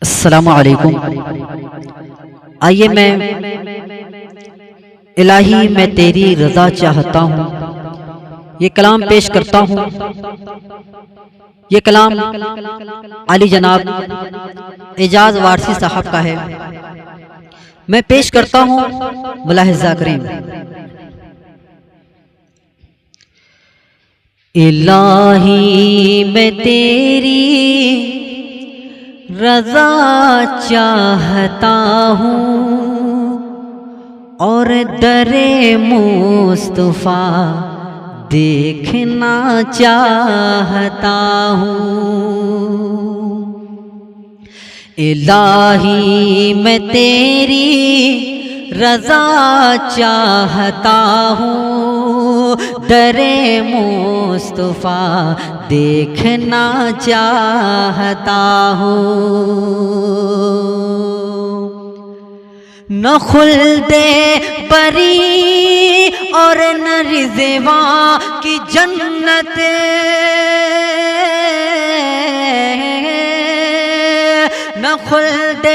السلام علیکم۔ آئیے میں الہی میں تیری رضا چاہتا ہوں یہ کلام پیش کرتا ہوں۔ یہ کلام علی جناب اعجاز وارثی صاحب کا ہے، میں پیش کرتا ہوں، ملاحظہ کریں۔ الہی میں تیری رضا چاہتا ہوں اور در مصطفیٰ دیکھنا چاہتا ہوں۔ الہی میں تیری رضا چاہتا ہوں، در مصطفیٰ دیکھنا چاہتا ہوں۔ نہ خلد بری اور نہ رضوان کی جنت، نہ خلد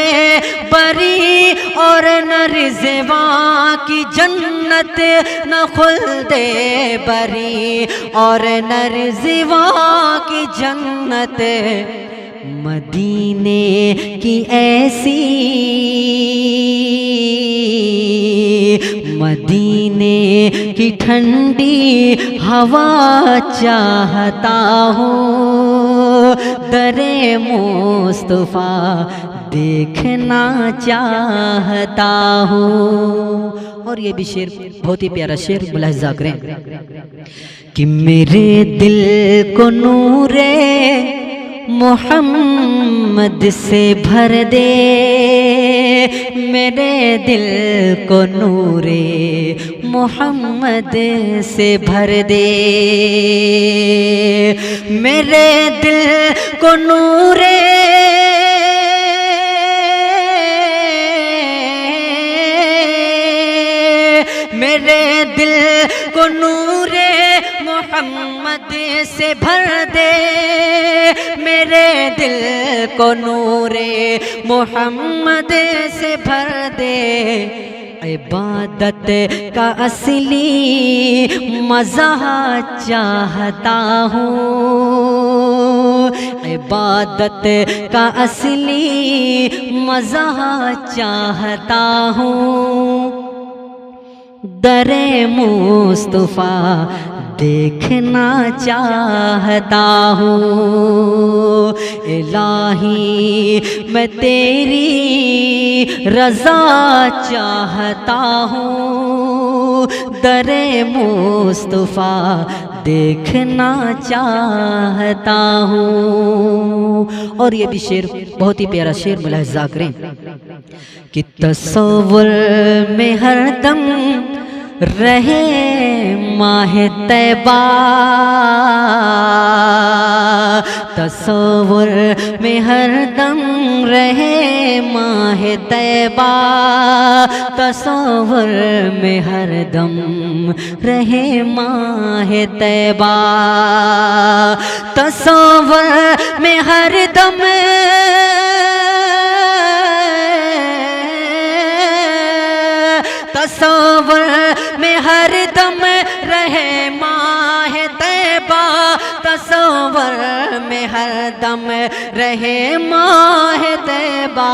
بری اور نہ رضوان کی جنت، نہ خلد بری اور نہ رضوان کی جنت، مدینے کی ایسی، مدینے کی ٹھنڈی ہوا چاہتا ہوں، در مصطفیٰ دیکھنا چاہتا ہوں۔ اور یہ بھی شعر بہت ہی پیارا شعر، ملاحظہ کریں کہ میرے دل کو نور محمد سے بھر دے، میرے دل کو نور محمد سے بھر دے، میرے دل کو نور میرے دل کو نور محمد سے بھر دے، میرے دل کو نور محمد سے بھر دے، عبادت کا اصلی مزہ چاہتا ہوں، عبادت کا اصلی مزہ چاہتا ہوں، در مصطفیٰ دیکھنا چاہتا ہوں۔ الہی میں تیری رضا چاہتا ہوں، در مصطفیٰ دیکھنا چاہتا ہوں۔ اور یہ بھی شعر بہت ہی پیارا شعر، ملاحظہ کریں کہ تصور میں ہر دم رہے ماہ طیبہ، تصور میں ہر دم رہے ماہ طیبہ، تصور میں ہر دم رہے ماہ طیبہ، تصور میں ہر دم تصور میں ہر دم رہے ماہ طیبہ، تصور میں ہر دم رہے ماہ طیبہ،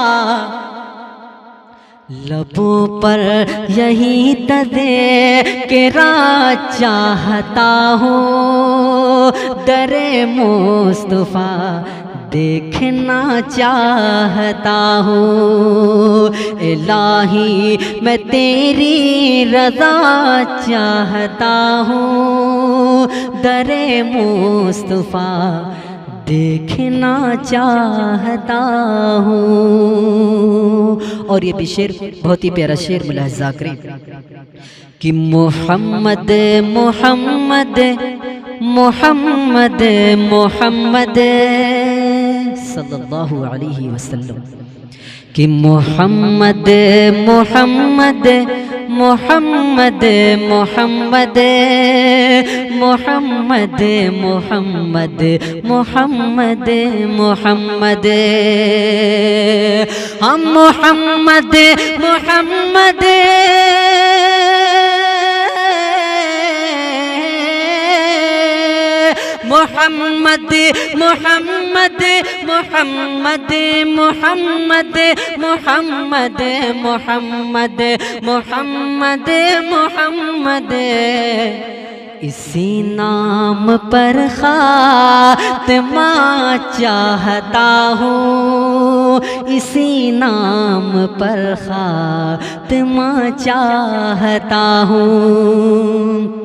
لبوں پر یہی تذکرہ چاہتا ہوں، در مصطفیٰ دیکھنا چاہتا ہوں۔ الہی میں تیری رضا چاہتا ہوں، در مصطفیٰ دیکھنا چاہتا ہوں۔ اور یہ بھی شعر بہت ہی پیارا شعر، ملاحظہ کریں کہ محمد محمد محمد محمد صلی اللہ علیہ وسلم کہ محمد محمد محمد محمد محمد محمد محمد محمد ہم محمد محمد محمد محمد محمد محمد محمد محمد محمد محمد اسی نام پر خاتمہ چاہتا ہوں، اسی نام پر خاتمہ چاہتا ہوں،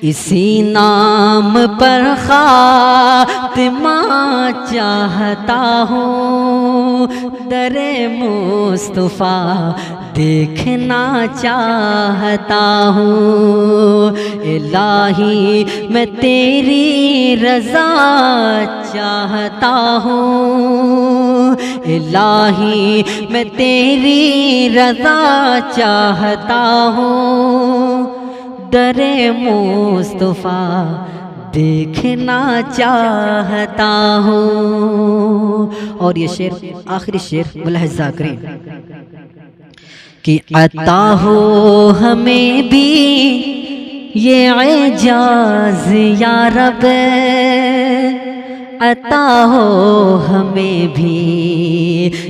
اسی نام پر خاتمہ چاہتا ہوں، در مصطفیٰ دیکھنا چاہتا ہوں، الہی میں تیری رضا چاہتا ہوں، الہی میں تیری رضا چاہتا ہوں، در مصطفیٰ دیکھنا چاہتا ہوں۔ اور یہ شعر آخری شعر ملاحظہ کریں کہ عطا ہو ہمیں بھی یہ اعجاز یا رب، عطا ہو ہمیں بھی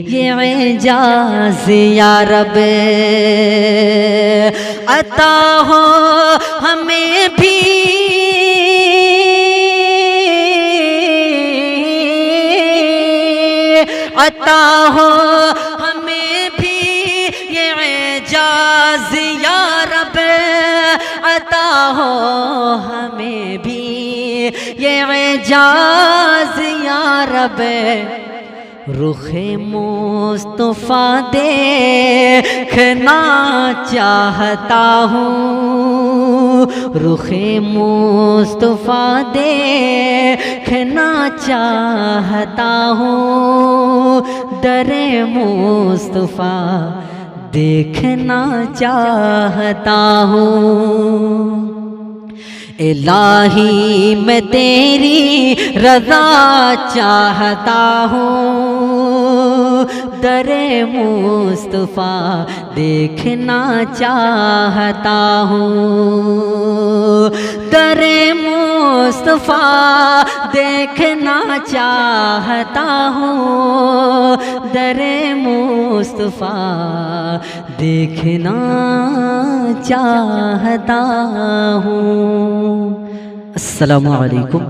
یہ اعجاز یا رب، عطا ہو ہمیں بھی عطا ہو ہمیں بھی یہ اعجاز یا رب، عطا ہو ہمیں بھی یہ اعجاز یا رب، رخ مصطفیٰ دیکھنا چاہتا ہوں، رخ مصطفیٰ دیکھنا چاہتا ہوں، در مصطفیٰ دیکھنا چاہتا ہوں، الہی میں تیری رضا چاہتا ہوں، در مصطفیٰ دیکھنا چاہتا ہوں، در مصطفیٰ دیکھنا چاہتا ہوں، در مصطفیٰ دیکھنا چاہتا ہوں۔ السلام علیکم